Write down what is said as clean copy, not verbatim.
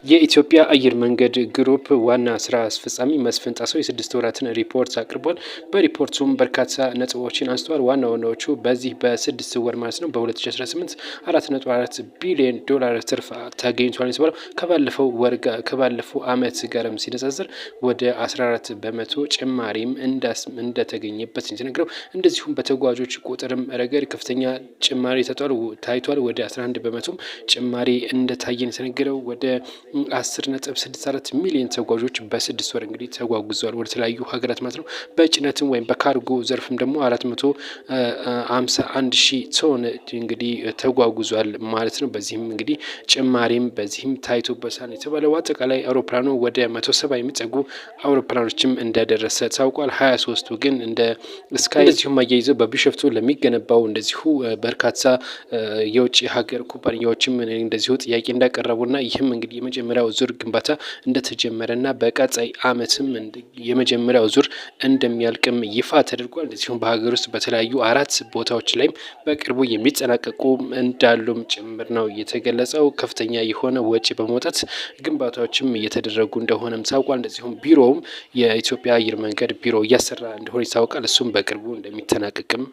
የኢትዮጵያ አየር መንገድ ግሩፕ ዋና ስራ አስፈጻሚ መስፍን ጣሰው የ6 ወራትን ሪፖርት አቅርቧል። በሪፖርቱም በርካታ ነጥቦችን አንስተዋል። ዋና ዋናዎቹ በዚህ በ6 ወር ማለት ነው በ2018 4.4 ቢሊዮን ዶላር ትርፍ ተገኝቷል የተባለው ከባለፈው አመት ጋርም ሲነጻጸር ወደ 14 በመቶ ጭማሪም እንደተገኘበት የተነገረው። እንደዚሁም በተጓዦች ቁጥርም ረገድ ከፍተኛ ጭማሪ ታይቷል። ወደ 11 በመቶም ጭማሪ እንደታየን የተነገረው። ወደ 10.64 ሚሊዮን ተጓዦች በ6 ወር እንግዲህ ተጓጉዘዋል ወደ ተለያዩ ሀገራት ማለት ነው። በጭነትም ወይም በካርጎ ዘርፍም ደግሞ 451 ሺህ ቶን እንግዲህ ተጓጉዟል ማለት ነው። በዚህም እንግዲህ ጭማሪም በዚህም ታይቶበታል የተባለው። አጠቃላይ አውሮፕላኑ ወደ 170 የሚጠጉ አውሮፕላኖችም እንደደረሰ ታውቋል። 23ቱ ግን እንደ ስካይ እንደዚሁም አያይዘው በቢሾፍቱ ለሚገነባው እንደዚሁ በርካታ የውጭ ሀገር ኩባንያዎችም እንደዚሁ ጥያቄ እንዳቀረቡና ይህም እንግዲህ የመጀመሪያው ዙር ግንባታ እንደተጀመረና በቀጣይ አመትም የመጀመሪያው ዙር እንደሚያልቅም ይፋ ተደርጓል። እንደዚሁም በሀገር ውስጥ በተለያዩ 4 ቦታዎች ላይም በቅርቡ የሚጠናቀቁ እንዳሉም ጭምር ነው የተገለጸው። ከፍተኛ የሆነ ወጪ በመውጣት ግንባታዎችም እየተደረጉ እንደሆነም ታውቋል። እንደዚሁም ቢሮውም የኢትዮጵያ አየር መንገድ ቢሮ እያሰራ እንደሆነ ይታወቃል። እሱም በቅርቡ እንደሚጠናቀቅም